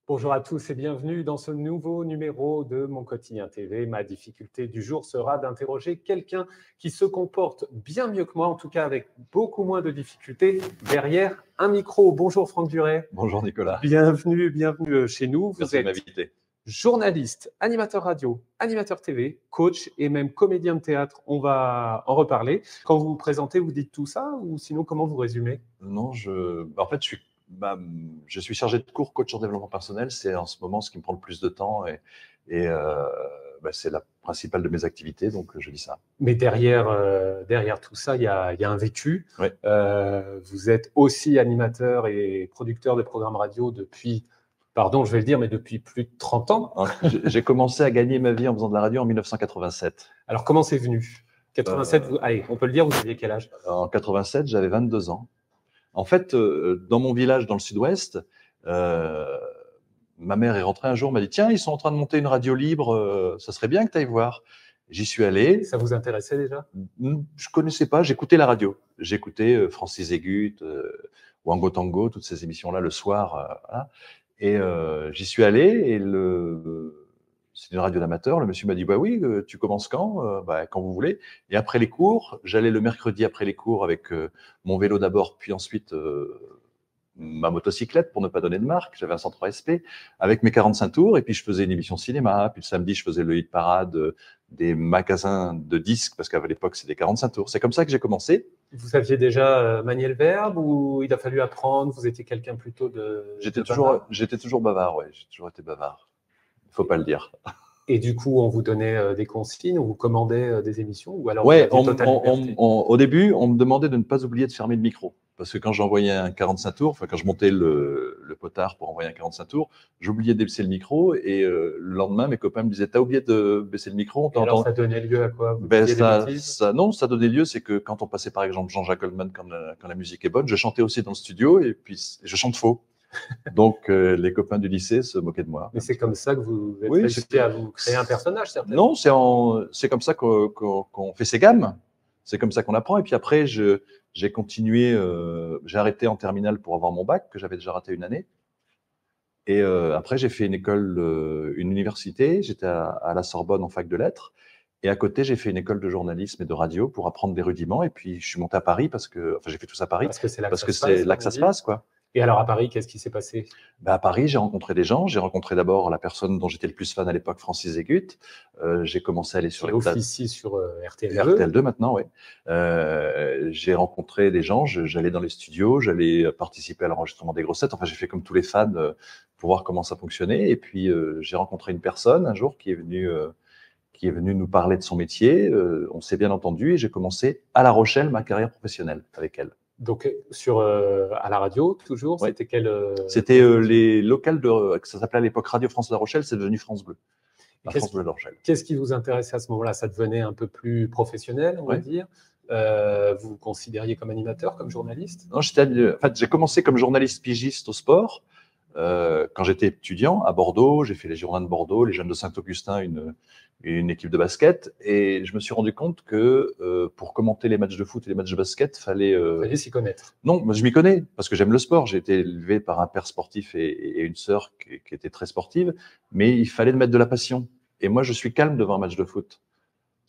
Bonjour à tous et bienvenue dans ce nouveau numéro de Mon Quotidien TV. Ma difficulté du jour sera d'interroger quelqu'un qui se comporte bien mieux que moi, en tout cas avec beaucoup moins de difficultés, derrière un micro. Bonjour Franck Duret. Bonjour Nicolas. Bienvenue chez nous. Vous Merci de êtes m'inviter. journaliste, animateur radio, animateur TV, coach et même comédien de théâtre. On va en reparler. Quand vous vous présentez, vous dites tout ça ou sinon comment vous résumez? Non, en fait, je suis chargé de cours coach en développement personnel. C'est en ce moment ce qui me prend le plus de temps et c'est la principale de mes activités, donc je dis ça. Mais derrière tout ça, il y a un vécu. Oui. Vous êtes aussi animateur et producteur de programmes radio depuis, pardon, je vais le dire, mais depuis plus de 30 ans. J'ai commencé à gagner ma vie en faisant de la radio en 1987. Alors, comment c'est venu? 87, allez, on peut le dire, vous aviez quel âge? En 87, j'avais 22 ans. En fait, dans mon village, dans le sud-ouest, ma mère est rentrée un jour, m'a dit « Tiens, ils sont en train de monter une radio libre, ça serait bien que tu ailles voir ». J'y suis allé. Ça vous intéressait déjà? Je connaissais pas, j'écoutais la radio. J'écoutais Francis Egut, Wango Tango, toutes ces émissions-là le soir. Voilà. Et j'y suis allé et c'est une radio d'amateur. Le monsieur m'a dit bah oui, tu commences quand? Quand vous voulez. Et après les cours, j'allais le mercredi après les cours avec mon vélo d'abord, puis ensuite ma motocyclette pour ne pas donner de marque. J'avais un 103 SP avec mes 45 tours et puis je faisais une émission cinéma. Puis le samedi, je faisais le hit parade des magasins de disques parce qu'à l'époque, c'était 45 tours. C'est comme ça que j'ai commencé. Vous aviez déjà manié le verbe ou il a fallu apprendre? Vous étiez quelqu'un plutôt de J'étais bavard? toujours bavard, ouais. J'ai toujours été bavard. Il faut pas le dire. Et du coup, on vous donnait des consignes, on vous commandait des émissions ou alors ouais, vous aviez totale liberté? au début, on me demandait de ne pas oublier de fermer le micro. Parce que quand j'envoyais un 45 tours, enfin quand je montais le potard pour envoyer un 45 tours, j'oubliais de baisser le micro et le lendemain, mes copains me disaient « T'as oublié de baisser le micro ?» Et alors, ça donnait lieu à quoi? Vous disiez des bêtises? Non, ça donnait lieu, c'est que quand on passait par exemple Jean-Jacques Goldman quand la musique est bonne, je chantais aussi dans le studio et puis je chante faux. Donc les copains du lycée se moquaient de moi. Mais c'est comme ça que vous êtes réussi à vous créer un personnage, certainement? Non, c'est comme ça qu'on fait ses gammes. C'est comme ça qu'on apprend. Et puis après, j'ai continué, j'ai arrêté en terminale pour avoir mon bac, que j'avais déjà raté une année. Et après, j'ai fait une école, une université. J'étais à la Sorbonne en fac de lettres. Et à côté, j'ai fait une école de journalisme et de radio pour apprendre des rudiments. Et puis, je suis monté à Paris enfin, j'ai fait tout ça à Paris. Parce que c'est là que ça se passe, quoi. Et alors, à Paris, qu'est-ce qui s'est passé? À Paris, j'ai rencontré des gens. J'ai rencontré d'abord la personne dont j'étais le plus fan à l'époque, Francis Egut. J'ai commencé à aller sur les officie sur RTL2. RTL2 maintenant, oui. J'ai rencontré des gens. J'allais dans les studios, j'allais participer à l'enregistrement des grossettes. Enfin, j'ai fait comme tous les fans pour voir comment ça fonctionnait. Et puis, j'ai rencontré une personne un jour qui est venue nous parler de son métier. On s'est bien entendu et j'ai commencé à La Rochelle ma carrière professionnelle avec elle. Donc, à la radio, toujours, ouais. C'était quelle C'était les locales ça s'appelait à l'époque Radio France La Rochelle, c'est devenu France Bleu. France Bleu La Rochelle. Qu'est-ce qui vous intéressait à ce moment-là? Ça devenait un peu plus professionnel, on va dire. Vous vous considériez comme animateur, comme journaliste? Non, en fait, j'ai commencé comme journaliste pigiste au sport. Quand j'étais étudiant à Bordeaux, j'ai fait les Girondins de Bordeaux, les Jeunes de Saint-Augustin, une équipe de basket, et je me suis rendu compte que pour commenter les matchs de foot et les matchs de basket, fallait s'y connaître. Non, moi je m'y connais parce que j'aime le sport. J'ai été élevé par un père sportif et une sœur qui était très sportive, mais il fallait mettre de la passion. Et moi, je suis calme devant un match de foot.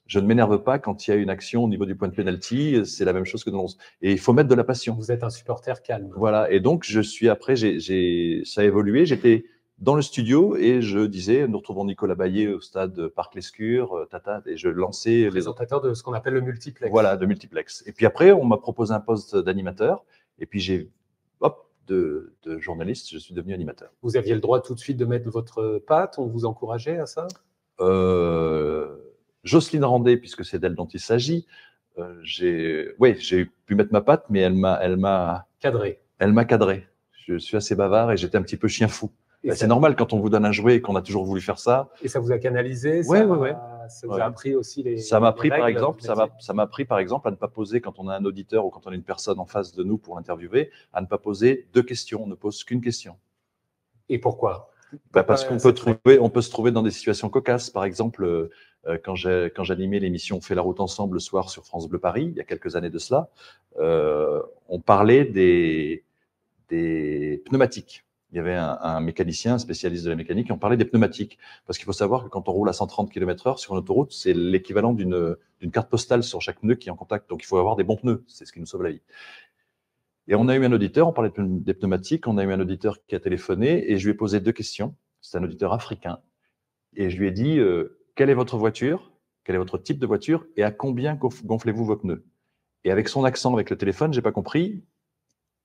Je ne m'énerve pas quand il y a une action au niveau du point de pénalty. C'est la même chose que dans et il faut mettre de la passion. Vous êtes un supporter calme. Voilà. Et donc, ça a évolué. J'étais dans le studio et je disais, nous retrouvons Nicolas Baillet au stade Parc Lescure, et je lançais présentateur de ce qu'on appelle le multiplex. Voilà, de multiplex. Et puis après, on m'a proposé un poste d'animateur. Et puis de journaliste, je suis devenu animateur. Vous aviez le droit tout de suite de mettre votre patte? On vous encourageait à ça? Jocelyne Randet, puisque c'est d'elle dont il s'agit, j'ai pu mettre ma patte, mais elle m'a cadré. Elle m'a cadré. Je suis assez bavard et j'étais un petit peu chien fou. C'est normal quand on vous donne un jouet et qu'on a toujours voulu faire ça. Et ça vous a canalisé? Ouais. Ça vous a appris aussi les Ça m'a appris, par exemple, à ne pas poser, quand on a un auditeur ou quand on a une personne en face de nous pour l'interviewer, à ne pas poser deux questions. On ne pose qu'une question. Et pourquoi? Parce qu'on peut se trouver dans des situations cocasses. Par exemple, quand j'animais l'émission On fait la route ensemble le soir sur France Bleu Paris, il y a quelques années de cela, on parlait des pneumatiques. il y avait un mécanicien, un spécialiste de la mécanique, qui en parlait des pneumatiques. Parce qu'il faut savoir que quand on roule à 130 km/h sur une autoroute, c'est l'équivalent d'une carte postale sur chaque pneu qui est en contact. Donc il faut avoir des bons pneus, c'est ce qui nous sauve la vie. Et on a eu un auditeur, on parlait des pneumatiques, on a eu un auditeur qui a téléphoné et je lui ai posé 2 questions. C'est un auditeur africain. Et je lui ai dit, quelle est votre voiture? Quel est votre type de voiture? Et à combien gonflez-vous vos pneus? Et avec son accent, avec le téléphone, j'ai pas compris.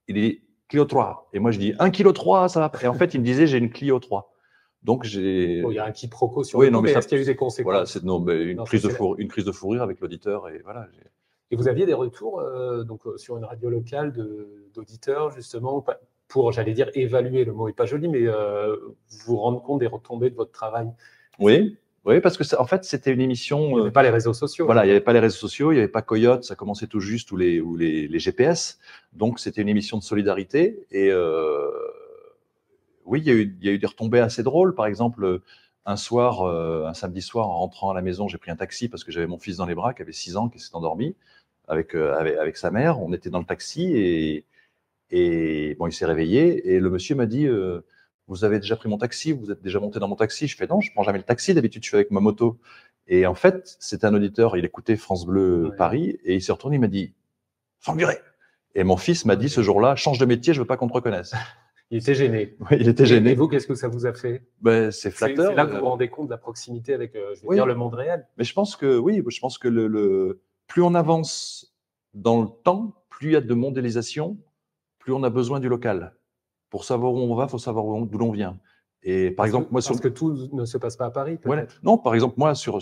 Il dit Clio 3. Et moi, je dis 1 kg 3, ça va. Et en fait, il me disait j'ai une Clio 3. Donc, j'ai. Bon, il y a un quiproquo sur oui, le non, coup, mais est-ce qu'il y a eu des conséquences? Voilà, c'est une crise de fou rire avec l'auditeur. Et voilà. Et vous aviez des retours sur une radio locale d'auditeurs, justement, pour, j'allais dire, évaluer, le mot n'est pas joli, mais vous rendre compte des retombées de votre travail? Oui, oui, parce que en fait, c'était une émission. Il n'y avait pas les réseaux sociaux. Voilà, il n'y avait pas les réseaux sociaux, il n'y avait pas Coyote, ça commençait tout juste, ou les GPS. Donc, c'était une émission de solidarité. Et oui, il y a eu des retombées assez drôles. Par exemple, un soir, un samedi soir, en rentrant à la maison, j'ai pris un taxi parce que j'avais mon fils dans les bras qui avait 6 ans, qui s'est endormi avec sa mère. On était dans le taxi et bon, il s'est réveillé et le monsieur m'a dit vous avez déjà pris mon taxi? Vous êtes déjà monté dans mon taxi? Je fais non, je prends jamais le taxi. D'habitude, je suis avec ma moto. Et en fait, c'était un auditeur. Il écoutait France Bleu Paris et il s'est retourné. Il m'a dit Franck Duret. Et mon fils m'a dit ce jour-là change de métier, je veux pas qu'on te reconnaisse. Il était gêné. Oui, il était gêné. Et vous, qu'est-ce que ça vous a fait? Ben, c'est flatteur. C'est là que vous vous rendez compte de la proximité avec, dire, le monde réel. Mais je pense que oui, je pense que plus on avance dans le temps, plus il y a de mondialisation, plus on a besoin du local. Pour savoir où on va, il faut savoir d'où l'on vient. Et par exemple, moi, parce que tout ne se passe pas à Paris, peut-être. Ouais, non, par exemple, moi, sur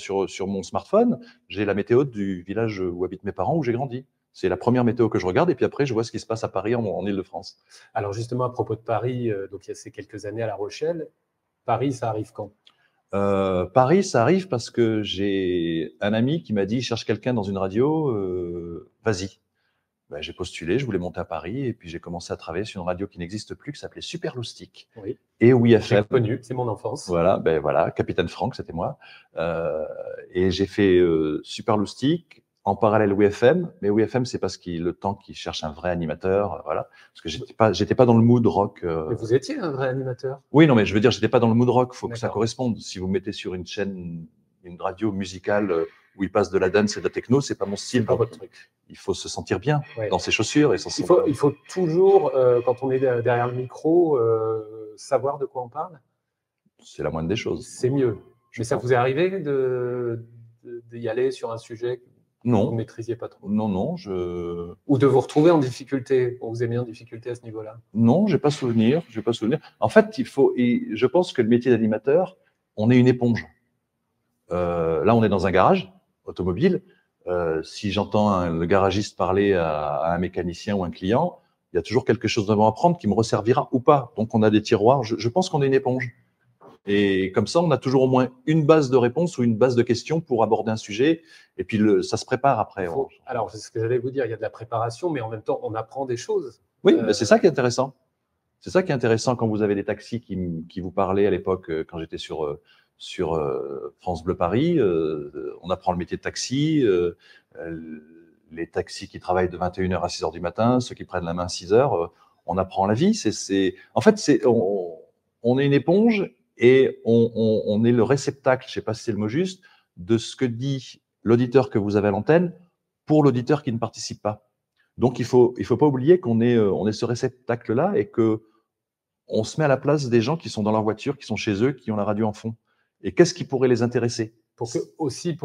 mon smartphone, j'ai la météo du village où habitent mes parents, où j'ai grandi. C'est la première météo que je regarde, et puis après, je vois ce qui se passe à Paris, en Île-de-France. Alors justement, à propos de Paris, donc il y a ces quelques années à La Rochelle, Paris, ça arrive quand? Paris, ça arrive parce que j'ai un ami qui m'a dit, cherche quelqu'un dans une radio, vas-y. Ben, j'ai postulé, je voulais monter à Paris, et puis j'ai commencé à travailler sur une radio qui n'existe plus, qui s'appelait Super Loustic. Oui. Et oui FM. J'ai connu, c'est mon enfance. Voilà, ben voilà, Capitaine Franck, c'était moi. Et j'ai fait Super Loustic, en parallèle WFM, mais WFM, c'est parce qu'il le temps qu'il cherche un vrai animateur, voilà. Parce que j'étais pas dans le mood rock. Mais vous étiez un vrai animateur? Oui, non, mais je veux dire, j'étais pas dans le mood rock. Faut que ça corresponde. Si vous mettez sur une chaîne, une radio musicale où il passe de la dance et de la techno, c'est pas mon style. Pas votre truc. Il faut se sentir bien dans ses chaussures et il faut toujours, quand on est derrière le micro, savoir de quoi on parle. C'est la moindre des choses. C'est mieux. Mais ça vous est arrivé d'y aller sur un sujet? Non. Vous ne maîtrisiez pas trop? Non. Ou de vous retrouver en difficulté? On vous a mis en difficulté à ce niveau-là? Non, j'ai pas souvenir. En fait, je pense que le métier d'animateur, on est une éponge. Là, on est dans un garage automobile. Si j'entends le garagiste parler à un mécanicien ou un client, il y a toujours quelque chose de bon à prendre qui me resservira ou pas. Donc, on a des tiroirs. Je pense qu'on est une éponge. Et comme ça, on a toujours au moins une base de réponse ou une base de questions pour aborder un sujet. Et puis, ça se prépare après. Alors, c'est ce que j'allais vous dire. Il y a de la préparation, mais en même temps, on apprend des choses. Oui, mais c'est ça qui est intéressant. C'est ça qui est intéressant quand vous avez des taxis qui vous parlaient à l'époque, quand j'étais sur France Bleu Paris. On apprend le métier de taxi. Les taxis qui travaillent de 21h à 6h du matin, ceux qui prennent la main à 6h, on apprend la vie. En fait, on est une éponge. Et on est le réceptacle, je ne sais pas si c'est le mot juste, de ce que dit l'auditeur que vous avez à l'antenne pour l'auditeur qui ne participe pas. Donc, il faut pas oublier qu'on est ce réceptacle-là et qu'on se met à la place des gens qui sont dans leur voiture, qui sont chez eux, qui ont la radio en fond. Et qu'est-ce qui pourrait les intéresser? Pour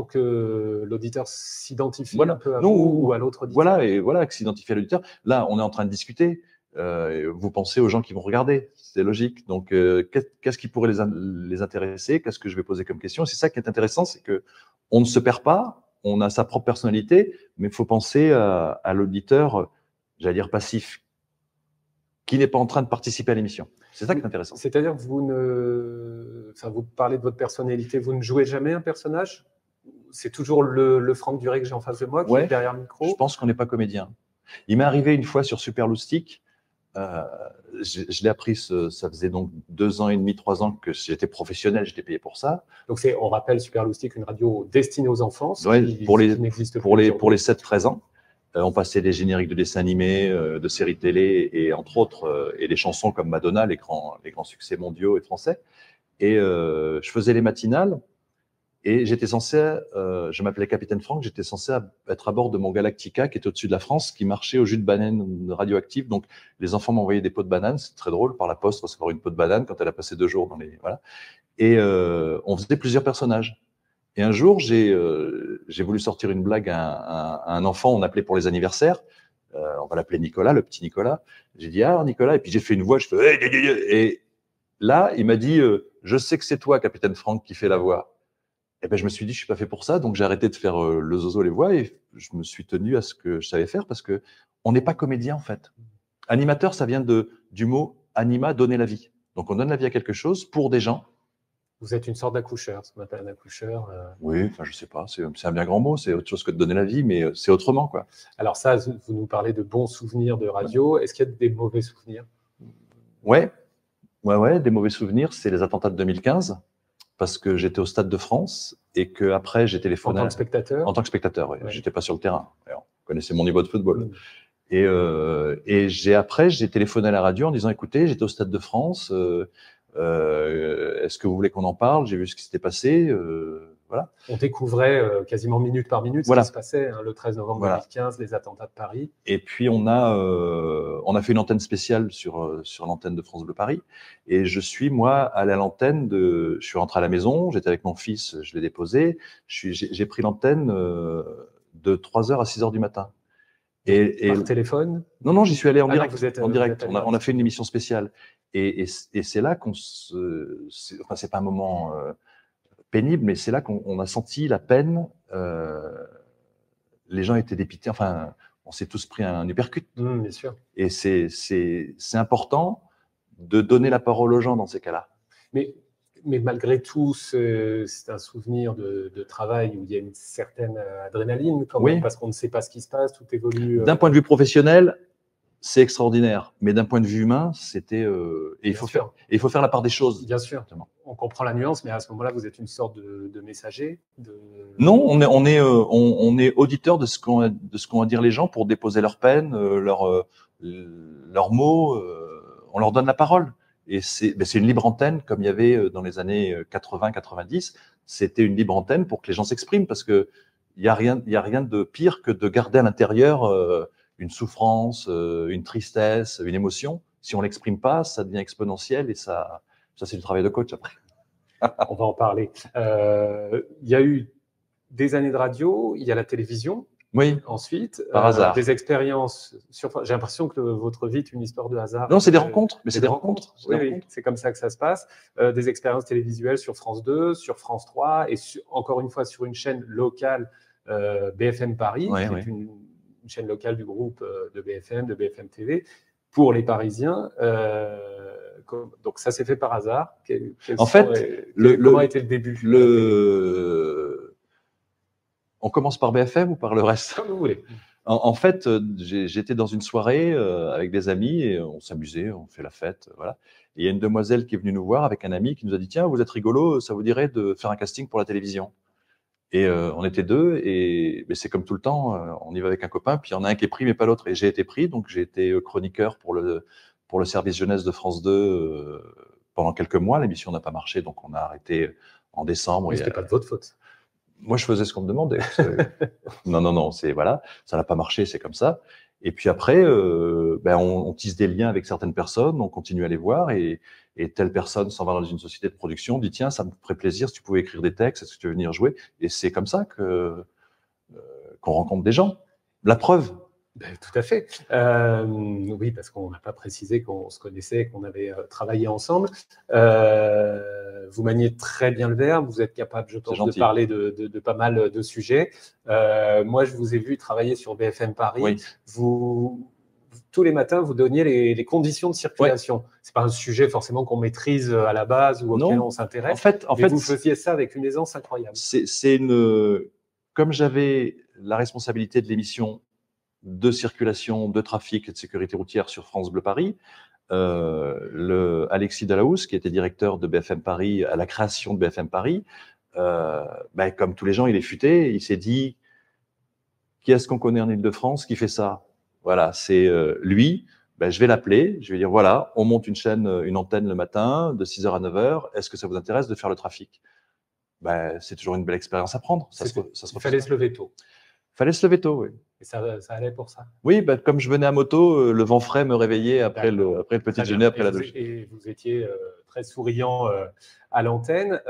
que l'auditeur s'identifie un peu à vous ou à l'autre auditeur. Voilà, que s'identifie à l'auditeur. Là, on est en train de discuter. Vous pensez aux gens qui vont regarder, c'est logique. Donc, qu'est-ce qui pourrait les intéresser? Qu'est-ce que je vais poser comme question? C'est ça qui est intéressant, c'est que on ne se perd pas, on a sa propre personnalité, mais il faut penser à l'auditeur, j'allais dire passif, qui n'est pas en train de participer à l'émission. C'est ça qui est intéressant. C'est-à-dire que vous parlez de votre personnalité, vous ne jouez jamais un personnage? C'est toujours le Franck Duret que j'ai en face de moi, qui est derrière le micro? Je pense qu'on n'est pas comédien. Il m'est arrivé une fois sur Super Loustic. Je l'ai appris, ça faisait donc 2 ans et demi, 3 ans que j'étais professionnel, j'étais payé pour ça. Donc on rappelle Super Loustic, une radio destinée aux enfants, pour les 7-13 ans. On passait des génériques de dessins animés, de séries télé et entre autres, et des chansons comme Madonna, les grands succès mondiaux et français. Et je faisais les matinales et j'étais censé, je m'appelais Capitaine Franck, j'étais censé être à bord de mon Galactica qui était au-dessus de la France, qui marchait au jus de banane radioactif. Donc les enfants m'envoyaient des pots de banane, c'est très drôle par la poste recevoir une peau de banane quand elle a passé 2 jours dans les voilà. Et on faisait plusieurs personnages. Et un jour, j'ai voulu sortir une blague à un enfant, on appelait pour les anniversaires. On va l'appeler Nicolas, le petit Nicolas. J'ai dit, ah, Nicolas. Et puis j'ai fait une voix, je fais, hey, et là, il m'a dit, je sais que c'est toi, Capitaine Franck, qui fait la voix. Et ben, je me suis dit, je suis pas fait pour ça. Donc j'ai arrêté de faire le zozo, les voix, et je me suis tenu à ce que je savais faire parce que on n'est pas comédien, en fait. Animateur, ça vient du mot anima, donner la vie. Donc on donne la vie à quelque chose pour des gens. Vous êtes une sorte d'accoucheur, ce qu'on appelle un accoucheur. Oui, enfin, je sais pas, c'est un bien grand mot, c'est autre chose que de donner la vie, mais c'est autrement, quoi. Alors ça, vous nous parlez de bons souvenirs de radio. Est-ce qu'il y a des mauvais souvenirs? Ouais, des mauvais souvenirs, c'est les attentats de 2015, parce que j'étais au Stade de France et que après j'ai téléphoné. En tant que spectateur? En tant que spectateur, oui. Ouais. J'étais pas sur le terrain. Alors, vous connaissez mon niveau de football. Et j'ai téléphoné à la radio en disant, écoutez, j'étais au Stade de France, est-ce que vous voulez qu'on en parle? J'ai vu ce qui s'était passé. Voilà. On découvrait quasiment minute par minute ce qui se passait, hein, le 13 novembre 2015, les attentats de Paris. Et puis on a fait une antenne spéciale sur l'antenne de France Bleu Paris. Et je suis moi allé à l'antenne je suis rentré à la maison, j'étais avec mon fils, je l'ai déposé. J'ai pris l'antenne de 3h à 6h du matin. Par téléphone? Non, j'y suis allé en direct. En direct. On a fait une émission spéciale. Et c'est là qu'on enfin, c'est pas un moment pénible, mais c'est là qu'on a senti la peine. Les gens étaient dépités. Enfin, on s'est tous pris un uppercut. Bien sûr. Et c'est important de donner la parole aux gens dans ces cas-là. Mais malgré tout, c'est un souvenir de travail où il y a une certaine adrénaline quand même, parce qu'on ne sait pas ce qui se passe, tout évolue. D'un point de vue professionnel, c'est extraordinaire. Mais d'un point de vue humain, c'était. Il faut faire la part des choses. Bien sûr. On comprend la nuance, mais à ce moment-là, vous êtes une sorte de messager. Non, on est auditeur de ce qu'ont à dire les gens pour déposer leurs peines, leurs mots. On leur donne la parole. Et c'est une libre antenne, comme il y avait dans les années 80-90. C'était une libre antenne pour que les gens s'expriment, parce que il y a rien de pire que de garder à l'intérieur une souffrance, une tristesse, une émotion. Si on l'exprime pas, ça devient exponentiel, et ça c'est du travail de coach après. On va en parler. Il y a eu des années de radio, il y a la télévision. Oui. Ensuite, par hasard. Des expériences. J'ai l'impression que votre vie est une histoire de hasard. Non, c'est des rencontres. Mais c'est des rencontres. Oui, c'est comme ça que ça se passe. Des expériences télévisuelles sur France 2, sur France 3, et encore une fois sur une chaîne locale, BFM Paris, qui est une chaîne locale du groupe de BFM TV, pour les Parisiens. Donc ça s'est fait par hasard. Comment a été le début? On commence par BFM ou par le reste? Comme vous voulez. En fait, j'étais dans une soirée avec des amis et on s'amusait, on fait la fête, voilà. Et il y a une demoiselle qui est venue nous voir avec un ami qui nous a dit, tiens, vous êtes rigolo, ça vous dirait de faire un casting pour la télévision? Et on était 2, mais c'est comme tout le temps, on y va avec un copain, puis il y en a un qui est pris mais pas l'autre. Et j'ai été pris, donc j'ai été chroniqueur pour le service jeunesse de France 2 pendant quelques mois. L'émission n'a pas marché, donc on a arrêté en décembre. Mais c'était pas de votre faute. Moi, je faisais ce qu'on me demandait. Non, voilà, ça n'a pas marché, c'est comme ça. Et puis après, on tisse des liens avec certaines personnes, on continue à les voir, et telle personne s'en va dans une société de production, dit tiens, ça me ferait plaisir si tu pouvais écrire des textes, est-ce que tu veux venir jouer? Et c'est comme ça qu'on rencontre des gens. La preuve. Tout à fait. Oui, parce qu'on n'a pas précisé qu'on se connaissait, qu'on avait travaillé ensemble. Vous maniez très bien le verbe, vous êtes capable, je pense, de parler de pas mal de sujets. Moi, je vous ai vu travailler sur BFM Paris. Oui. Tous les matins, vous donniez les conditions de circulation. C'est pas un sujet forcément qu'on maîtrise à la base ou auquel on s'intéresse. En fait, vous faisiez ça avec une aisance incroyable. Comme j'avais la responsabilité de l'émission de circulation, de trafic et de sécurité routière sur France Bleu Paris, Alexis Delahousse, qui était directeur de BFM Paris à la création de BFM Paris, comme tous les gens, il est futé, il s'est dit qui est-ce qu'on connaît en Île-de-France qui fait ça? Voilà, c'est lui. Ben, je vais l'appeler, je vais dire, voilà, on monte une chaîne, une antenne le matin, de 6h à 9h. Est-ce que ça vous intéresse de faire le trafic? Ben, c'est toujours une belle expérience à prendre. Il fallait se lever tôt. Fallait se lever tôt, oui. Et ça allait pour ça? Oui, ben, comme je venais à moto, le vent frais me réveillait après le petit déjeuner, après la douche. Et vous étiez très souriant à l'antenne.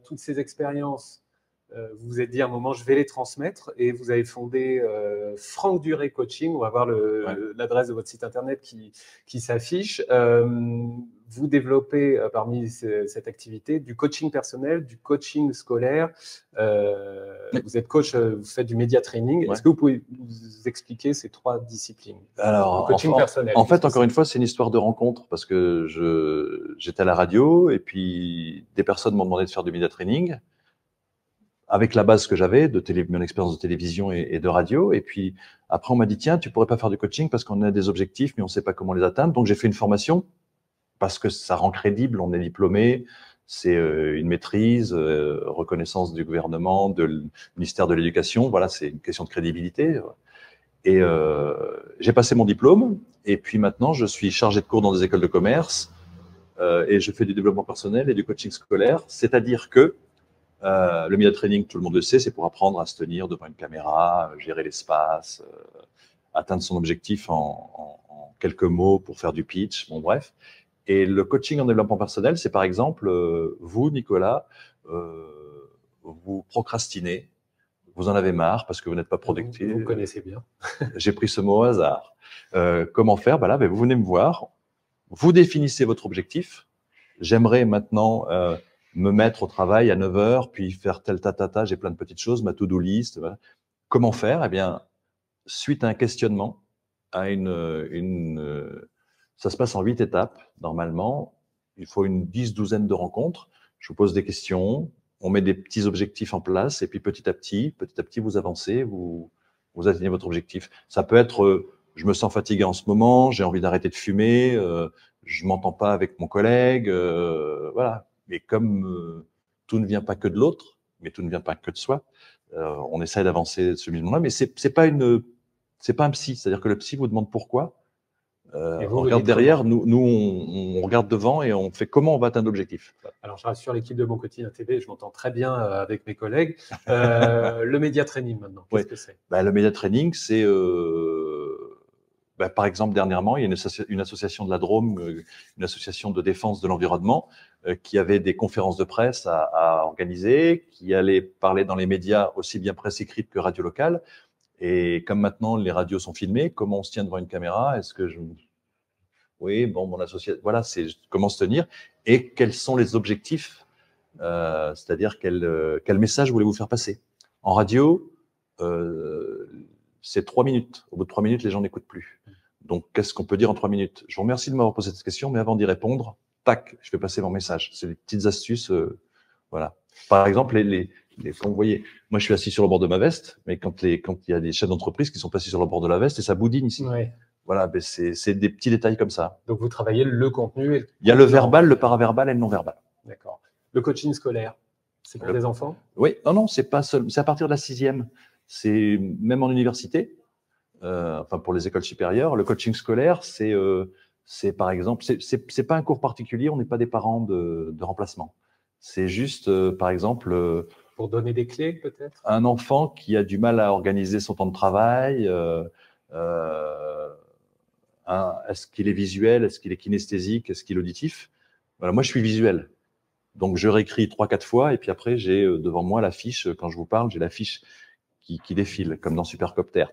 Toutes ces expériences, vous vous êtes dit à un moment, je vais les transmettre, et vous avez fondé Franck Duré Coaching. On va voir l'adresse de votre site internet qui s'affiche. Vous développez parmi cette activité du coaching personnel, du coaching scolaire. Vous êtes coach, vous faites du média training. Est-ce que vous pouvez nous expliquer ces 3 disciplines? Alors, le coaching personnel. En fait, encore une fois, c'est une histoire de rencontre, parce que j'étais à la radio et puis des personnes m'ont demandé de faire du média training avec la base que j'avais de mon expérience de télévision et de radio. Et puis après, on m'a dit, tiens, tu pourrais pas faire du coaching parce qu'on a des objectifs, mais on sait pas comment les atteindre. Donc, j'ai fait une formation parce que ça rend crédible. On est diplômé, c'est une maîtrise, reconnaissance du gouvernement, du ministère de l'Éducation. Voilà, c'est une question de crédibilité. Et j'ai passé mon diplôme. Et puis maintenant, je suis chargé de cours dans des écoles de commerce et je fais du développement personnel et du coaching scolaire. C'est-à-dire que le media training, tout le monde le sait, c'est pour apprendre à se tenir devant une caméra, gérer l'espace, atteindre son objectif en quelques mots pour faire du pitch, bon bref. Et le coaching en développement personnel, c'est par exemple, vous, Nicolas, vous procrastinez, vous en avez marre parce que vous n'êtes pas productif. Vous connaissez bien. J'ai pris ce mot au hasard. Comment faire? Ben là, vous venez me voir, vous définissez votre objectif. J'aimerais maintenant me mettre au travail à 9h, puis faire tel tatata, j'ai plein de petites choses, ma to-do list. Voilà. Comment faire? Eh bien, suite à un questionnement, à ça se passe en 8 étapes, normalement. Il faut une 10-12aine de rencontres. Je vous pose des questions, on met des petits objectifs en place, et puis petit à petit, vous avancez, vous atteignez votre objectif. Ça peut être, je me sens fatigué en ce moment, j'ai envie d'arrêter de fumer, je m'entends pas avec mon collègue, voilà. Mais comme tout ne vient pas que de l'autre, mais tout ne vient pas que de soi, on essaie d'avancer de ce mouvement-là. Mais c'est pas un psy. C'est-à-dire que le psy vous demande pourquoi. On regarde derrière, nous on regarde devant et on fait comment on va atteindre l'objectif. Alors, je rassure l'équipe de Mon Quotidien TV, je m'entends très bien avec mes collègues. Le média training maintenant, qu'est-ce que c'est? Le média training, c'est par exemple, dernièrement, il y a une association de la Drôme, une association de défense de l'environnement, qui avait des conférences de presse à organiser, qui allait parler dans les médias, aussi bien presse écrite que radio locale. Et comme maintenant les radios sont filmées, comment on se tient devant une caméra? Oui, bon, mon association, voilà, c'est comment se tenir et quels sont les objectifs, c'est-à-dire quel message voulez-vous faire passer? En radio, c'est 3 minutes. Au bout de 3 minutes, les gens n'écoutent plus. Donc, qu'est-ce qu'on peut dire en 3 minutes? Je vous remercie de m'avoir posé cette question, mais avant d'y répondre, tac, je vais passer mon message. C'est des petites astuces, voilà. Par exemple, quand vous voyez, moi je suis assis sur le bord de ma veste, mais quand il y a des chefs d'entreprise qui sont assis sur le bord de la veste et ça boudine ici. Ouais. Voilà, c'est des petits détails comme ça. Donc vous travaillez le contenu. Il y a le verbal, le paraverbal et le non-verbal. D'accord. Le coaching scolaire, c'est pour des enfants? Oui, non, c'est pas seul. C'est à partir de la 6e. C'est même en université, enfin pour les écoles supérieures. Le coaching scolaire, c'est par exemple, c'est pas un cours particulier. On n'est pas des parents de remplacement. C'est juste, par exemple, pour donner des clés, peut-être? Un enfant qui a du mal à organiser son temps de travail, est-ce qu'il est visuel, est-ce qu'il est kinesthésique, est-ce qu'il est auditif? Voilà, moi, je suis visuel. Donc, je réécris 3-4 fois et puis après, j'ai devant moi la fiche. Quand je vous parle, j'ai la fiche qui défile, comme dans Supercopter.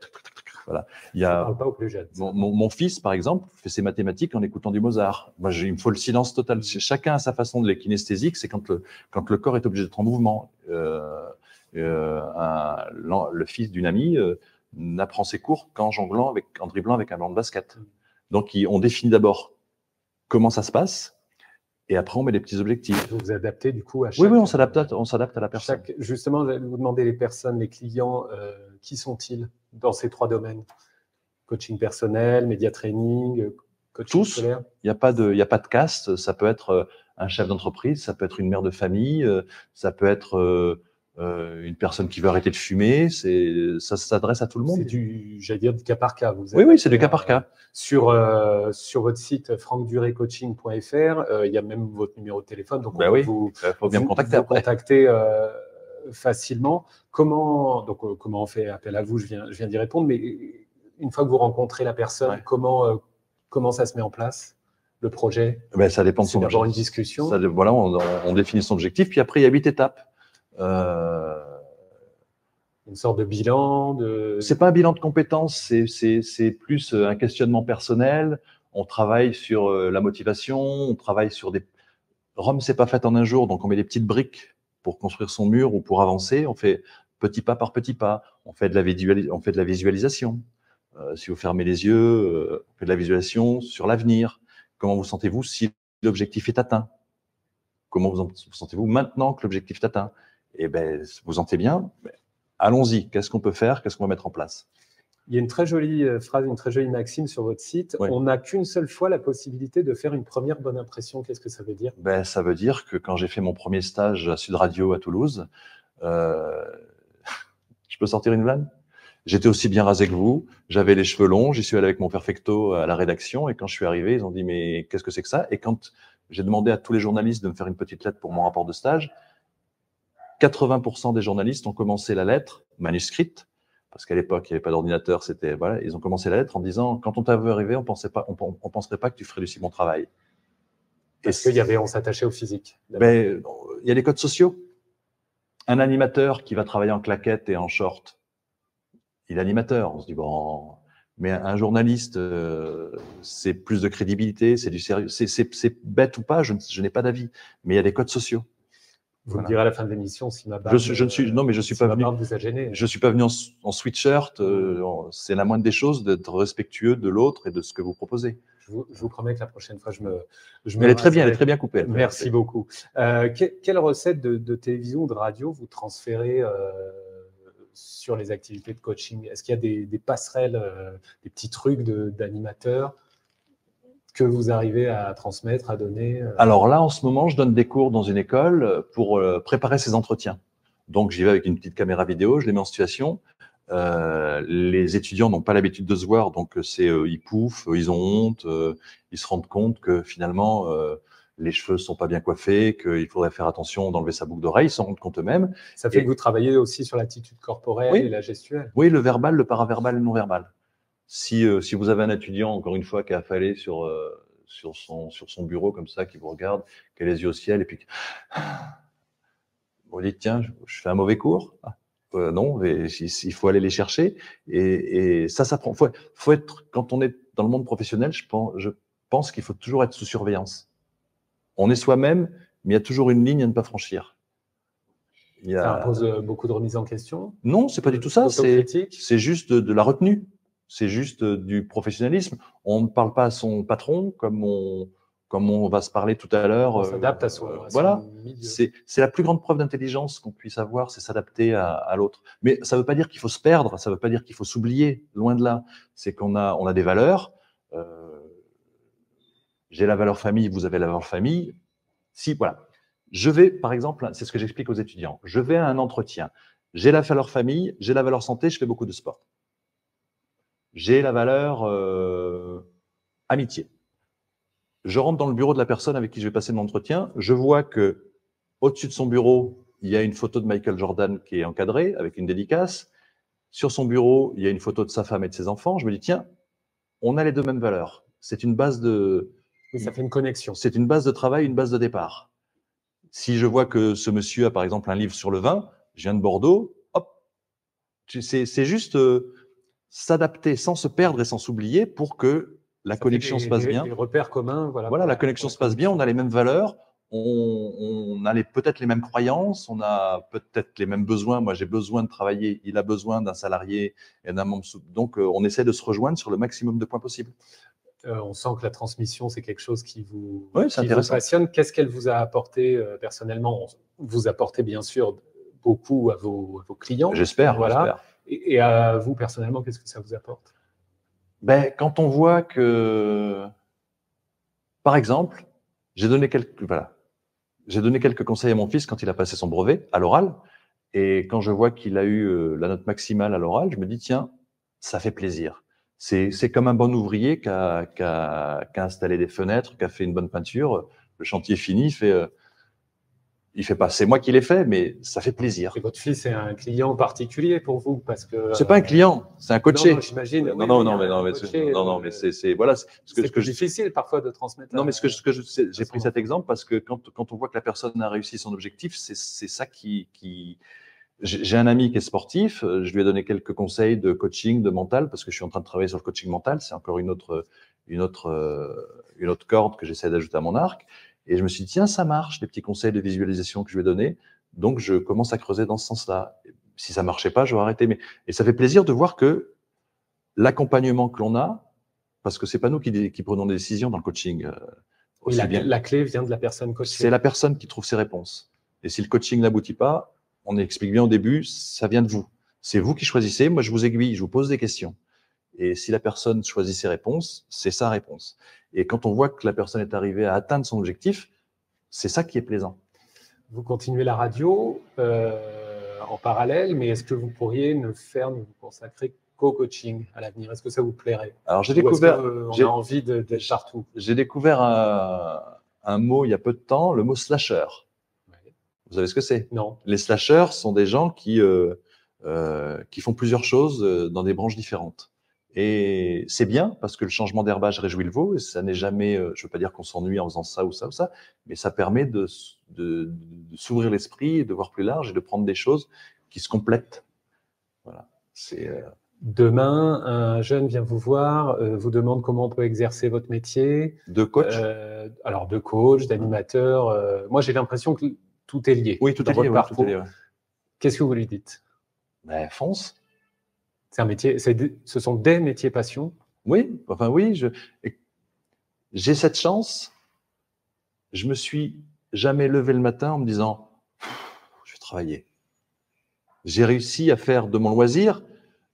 Voilà. Ça parle pas aux plus jeunes. Mon fils, par exemple, fait ses mathématiques en écoutant du Mozart. Moi, il me faut le silence total. Chacun a sa façon de les kinesthésique. C'est quand le corps est obligé d'être en mouvement. Le fils d'une amie apprend ses cours qu'en jonglant en dribblant avec un ballon de basket. Donc, on définit d'abord comment ça se passe. Et après, on met des petits objectifs. Vous vous adaptez du coup à chaque… Oui, on s'adapte à la personne. Justement, je vais vous demander les personnes, les clients, qui sont-ils dans ces 3 domaines? Coaching personnel, média training, coaching scolaire? Il n'y a pas de caste. Ça peut être un chef d'entreprise, ça peut être une mère de famille, ça peut être une personne qui veut arrêter de fumer, ça s'adresse à tout le monde. C'est j'allais dire, du cas par cas. Oui, c'est du cas par cas. Sur votre site francdurecoaching.fr, il y a même votre numéro de téléphone, donc il faut bien me contacter après. Contacter facilement. Comment on fait appel à vous? Je viens d'y répondre, mais une fois que vous rencontrez la personne, comment ça se met en place, le projet? Ça dépend de son objectif. D'abord une discussion. Voilà, on définit son objectif, puis après il y a 8 étapes. Une sorte de bilan C'est pas un bilan de compétences, c'est plus un questionnement personnel. On travaille sur la motivation, on travaille sur des... Rome, c'est pas fait en un jour, donc on met des petites briques pour construire son mur ou pour avancer. On fait petit pas par petit pas. On fait de la visualisation. Si vous fermez les yeux, on fait de la visualisation sur l'avenir. Comment vous sentez-vous si l'objectif est atteint? Comment vous sentez-vous maintenant que l'objectif est atteint? Eh bien, vous sentez bien? Allons-y. Qu'est-ce qu'on peut faire? Qu'est-ce qu'on va mettre en place? Il y a une très jolie phrase, une très jolie maxime sur votre site. On n'a qu'une seule fois la possibilité de faire une première bonne impression. Qu'est-ce que ça veut dire? Ça veut dire que quand j'ai fait mon premier stage à Sud Radio à Toulouse, je peux sortir une vanne? J'étais aussi bien rasé que vous, j'avais les cheveux longs, j'y suis allé avec mon perfecto à la rédaction et quand je suis arrivé, ils ont dit « mais qu'est-ce que c'est que ça ?» Et quand j'ai demandé à tous les journalistes de me faire une petite lettre pour mon rapport de stage, 80% des journalistes ont commencé la lettre manuscrite, parce qu'à l'époque, il n'y avait pas d'ordinateur, ils ont commencé la lettre en disant « quand on t'a vu arriver, on penserait pas que tu ferais du si bon travail. » Parce on s'attachait au physique. Il y a les codes sociaux. Un animateur qui va travailler en claquette et en short, il est animateur. On se dit, bon, mais un journaliste, c'est plus de crédibilité, c'est du sérieux. C'est bête ou pas, je n'ai pas d'avis. Mais il y a des codes sociaux. Vous me direz à la fin de l'émission si ma barbe. Non, mais je suis pas venu. Vous a gêné. Je suis pas venu en sweatshirt. C'est la moindre des choses d'être respectueux de l'autre et de ce que vous proposez. Je vous promets que la prochaine fois, elle est très bien coupée. Merci beaucoup. Quelle recette de télévision ou de radio vous transférez sur les activités de coaching? Est-ce qu'il y a des passerelles, des petits trucs d'animateurs que vous arrivez à transmettre, à donner? Alors là, en ce moment, je donne des cours dans une école pour préparer ces entretiens. Donc, j'y vais avec une petite caméra vidéo, je les mets en situation. Les étudiants n'ont pas l'habitude de se voir, donc ils pouffent, ils ont honte, ils se rendent compte que finalement, les cheveux ne sont pas bien coiffés, qu'il faudrait faire attention d'enlever sa boucle d'oreille, ils s'en rendent compte eux-mêmes. Ça fait que vous travaillez aussi sur l'attitude corporelle et la gestuelle. Oui, le verbal, le paraverbal et le non-verbal. Si vous avez un étudiant, encore une fois, qui a affalé sur son bureau comme ça, qui vous regarde, qui a les yeux au ciel, et puis vous dites, tiens, je fais un mauvais cours. Non, mais il faut aller les chercher. Et ça prend. Faut être, quand on est dans le monde professionnel, je pense qu'il faut toujours être sous surveillance. On est soi-même, mais il y a toujours une ligne à ne pas franchir. Ça impose beaucoup de remise en question? Non, c'est pas du tout ça. C'est juste de la retenue. C'est juste du professionnalisme. On ne parle pas à son patron comme on va se parler tout à l'heure. On s'adapte à son milieu. C'est la plus grande preuve d'intelligence qu'on puisse avoir, c'est s'adapter à l'autre. Mais ça ne veut pas dire qu'il faut se perdre, ça ne veut pas dire qu'il faut s'oublier, loin de là. C'est qu'on a des valeurs. J'ai la valeur famille, vous avez la valeur famille. Si, voilà. Je vais, par exemple, c'est ce que j'explique aux étudiants, je vais à un entretien. J'ai la valeur famille, j'ai la valeur santé, je fais beaucoup de sport. J'ai la valeur amitié. Je rentre dans le bureau de la personne avec qui je vais passer mon entretien. Je vois que au-dessus de son bureau, il y a une photo de Michael Jordan qui est encadrée avec une dédicace. Sur son bureau, il y a une photo de sa femme et de ses enfants. Je me dis, tiens, on a les deux mêmes valeurs. C'est une base de... Oui, ça fait une connexion. C'est une base de travail, une base de départ. Si je vois que ce monsieur a par exemple un livre sur le vin, je viens de Bordeaux, hop, c'est juste s'adapter sans se perdre et sans s'oublier pour que la connexion se passe bien. Les repères communs, voilà, la connexion se passe bien, on a les mêmes valeurs, on a peut-être les mêmes croyances, on a peut-être les mêmes besoins. Moi, j'ai besoin de travailler, il a besoin d'un salarié et d'un membre. Donc, on essaie de se rejoindre sur le maximum de points possibles. On sent que la transmission, c'est quelque chose qui vous passionne. Qu'est-ce qu'elle vous a apporté personnellement? Vous apportez bien sûr beaucoup à vos clients. J'espère. Voilà. Et à vous personnellement, qu'est-ce que ça vous apporte? Quand on voit que, par exemple, j'ai donné quelques conseils à mon fils quand il a passé son brevet à l'oral. Et quand je vois qu'il a eu la note maximale à l'oral, je me dis, tiens, ça fait plaisir. C'est comme un bon ouvrier qui a installé des fenêtres, qui a fait une bonne peinture. Le chantier fini, il fait pas. C'est moi qui l'ai fait, mais ça fait plaisir. Et votre fils est un client particulier pour vous parce que. C'est pas un client, c'est un coaché. Non, j'imagine. Non, oui, non, oui, non, un mais non, mais coaché, mais c'est voilà. c'est plus difficile parfois de transmettre. Non, mais j'ai pris cet exemple parce que quand on voit que la personne a réussi son objectif, c'est ça qui. J'ai un ami qui est sportif, je lui ai donné quelques conseils de coaching, de mental, parce que je suis en train de travailler sur le coaching mental. C'est encore une autre corde que j'essaie d'ajouter à mon arc. Et je me suis dit, tiens, ça marche, les petits conseils de visualisation que je lui ai donnés. Donc, je commence à creuser dans ce sens-là. Si ça marchait pas, j'aurais arrêté. Et ça fait plaisir de voir que l'accompagnement que l'on a, parce que c'est pas nous qui prenons des décisions dans le coaching. Oui, la clé vient de la personne coachée. C'est la personne qui trouve ses réponses. Et si le coaching n'aboutit pas, on explique bien au début, ça vient de vous. C'est vous qui choisissez. Moi, je vous aiguille, je vous pose des questions. Et si la personne choisit ses réponses, c'est sa réponse. Et quand on voit que la personne est arrivée à atteindre son objectif, c'est ça qui est plaisant. Vous continuez la radio en parallèle, mais est-ce que vous pourriez nous consacrer qu'au coaching à l'avenir? Est-ce que ça vous plairait? Alors, j'ai découvert. On a envie d'être partout. J'ai découvert un mot il y a peu de temps, le mot slasher. Vous savez ce que c'est? Non. Les slashers sont des gens qui font plusieurs choses dans des branches différentes. Et c'est bien parce que le changement d'herbage réjouit le veau. Et ça n'est jamais, je ne veux pas dire qu'on s'ennuie en faisant ça ou ça ou ça, mais ça permet de s'ouvrir l'esprit, et de voir plus large et de prendre des choses qui se complètent. Voilà. Demain, un jeune vient vous voir, vous demande comment on peut exercer votre métier. De coach. Alors de coach, d'animateur. Moi, j'ai l'impression que tout est lié. Oui, tout est lié. Votre parcours. Ouais. Qu'est-ce que vous lui dites? Ben, fonce. C'est un métier. Ce sont des métiers passion. Oui, enfin oui. J'ai cette chance. Je me suis jamais levé le matin en me disant je vais travailler. J'ai réussi à faire de mon loisir.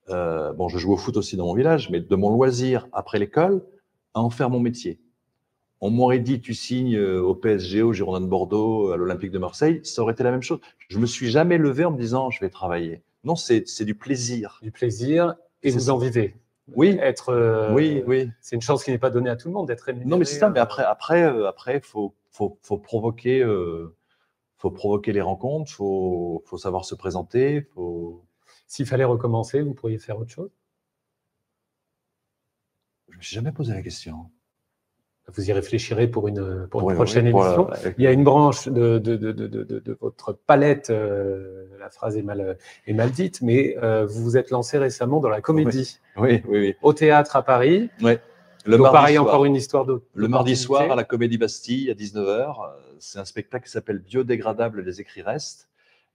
Bon, je joue au foot aussi dans mon village, mais de mon loisir après l'école à en faire mon métier. On m'aurait dit, tu signes au PSG, au Girondins de Bordeaux, à l'Olympique de Marseille, ça aurait été la même chose. Je me suis jamais levé en me disant, je vais travailler. Non, c'est du plaisir. Du plaisir, et vous en vivez. Oui. Oui. C'est une chance qui n'est pas donnée à tout le monde d'être rémunéré. Non, mais c'est ça. Mais après, faut provoquer les rencontres, faut savoir se présenter, S'il fallait recommencer, vous pourriez faire autre chose? Je me suis jamais posé la question. Vous y réfléchirez pour une prochaine émission. Il y a une branche de votre palette, la phrase est mal dite, mais vous vous êtes lancé récemment dans la comédie. Oui. Au théâtre à Paris. Oui. Donc pareil, encore une histoire de. Le mardi soir à la Comédie Bastille à 19h. C'est un spectacle qui s'appelle Biodégradable, les écrits restent.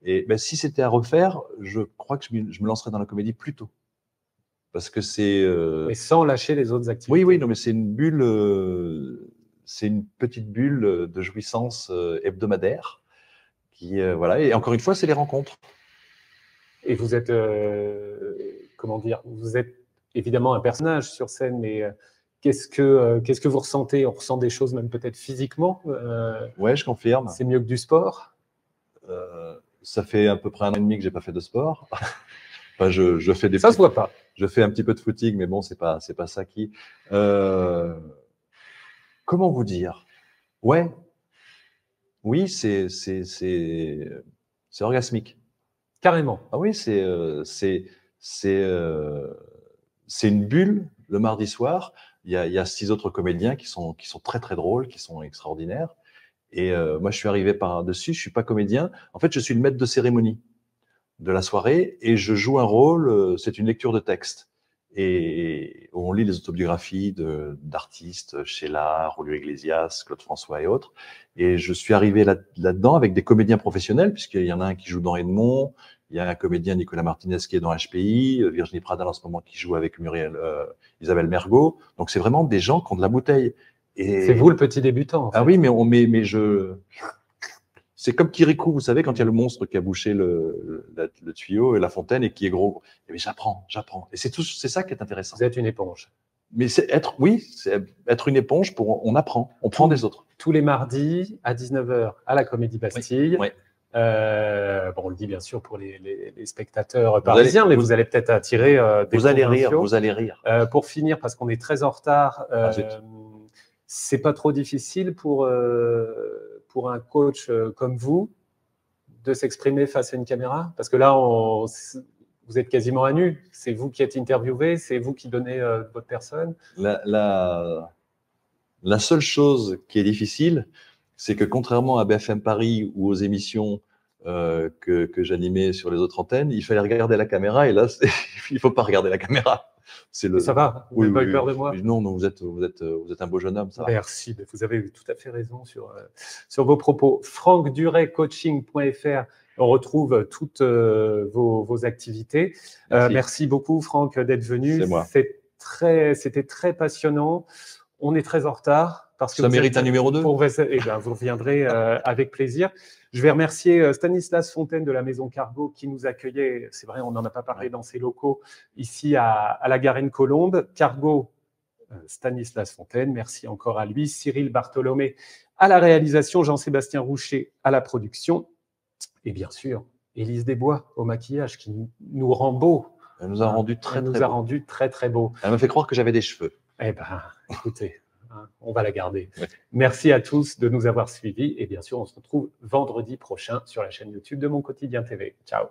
Et ben, si c'était à refaire, je crois que je me lancerais dans la comédie plus tôt. Parce que c'est. Mais sans lâcher les autres activités. Oui, non, mais c'est une bulle, c'est une petite bulle de jouissance hebdomadaire. Voilà. Et encore une fois, c'est les rencontres. Et vous êtes, comment dire, vous êtes évidemment un personnage sur scène, mais qu'est-ce que vous ressentez? On ressent des choses même peut-être physiquement. Ouais, je confirme. C'est mieux que du sport. Ça fait à peu près 1 an et demi que j'ai pas fait de sport. Enfin, je fais des. Ça se voit pas. Je fais un petit peu de footing, mais bon, c'est pas ça qui. Comment vous dire? Ouais. Oui, c'est orgasmique. Carrément. Ah oui, c'est une bulle le mardi soir. Il y a 6 autres comédiens qui sont très très drôles, qui sont extraordinaires. Et moi, je suis arrivé par-dessus. Je suis pas comédien. En fait, je suis le maître de cérémonie de la soirée et je joue un rôle. C'est une lecture de texte. Et on lit les autobiographies d'artistes, Sheila, Julio Iglesias, Claude François et autres. Et je suis arrivé là-dedans avec des comédiens professionnels, puisqu'il y en a un qui joue dans Edmond, il y a un comédien, Nicolas Martinez, qui est dans HPI, Virginie Pradal en ce moment qui joue avec Isabelle Mergo. Donc c'est vraiment des gens qui ont de la bouteille. C'est vous le petit débutant. En fait. Ah oui, mais c'est comme Kirikou, vous savez, quand il y a le monstre qui a bouché le tuyau et la fontaine et qui est gros. Mais j'apprends. Et c'est ça qui est intéressant. Vous êtes une éponge. Mais c'est être une éponge on apprend, on prend des autres. Tous les mardis à 19h à la Comédie Bastille. Oui. Bon, on le dit bien sûr pour les spectateurs parisiens, mais vous allez peut-être attirer des vous allez rire, vous allez rire. Pour finir, parce qu'on est très en retard, c'est pas trop difficile pour un coach comme vous de s'exprimer face à une caméra? Parce que là, vous êtes quasiment à nu. C'est vous qui êtes interviewé, c'est vous qui donnez votre personne. La seule chose qui est difficile, c'est que contrairement à BFM Paris ou aux émissions que j'animais sur les autres antennes, il fallait regarder la caméra et là, il ne faut pas regarder la caméra. Ça va, vous n'avez pas eu peur de moi? Non, vous êtes un beau jeune homme. Ça Merci, vous avez tout à fait raison sur vos propos. frankduretcoaching.fr, on retrouve toutes vos activités. Merci beaucoup, Franck, d'être venu. C'est moi. C'était très passionnant. On est très en retard. Parce que ça mérite un numéro 2. Vous reviendrez avec plaisir. Je vais remercier Stanislas Fontaine de la Maison Cargo qui nous accueillait. C'est vrai, on n'en a pas parlé dans ses locaux ici à la Garenne-Colombe. Cargo, Stanislas Fontaine, merci encore à lui. Cyril Bartholomé à la réalisation, Jean-Sébastien Roucher à la production. Et bien sûr, Élise Desbois au maquillage qui nous rend beaux. Elle nous a rendu très, très beaux. Elle m'a fait croire que j'avais des cheveux. Eh bien, écoutez. On va la garder. Ouais. Merci à tous de nous avoir suivis et bien sûr, on se retrouve vendredi prochain sur la chaîne YouTube de Mon Quotidien TV. Ciao.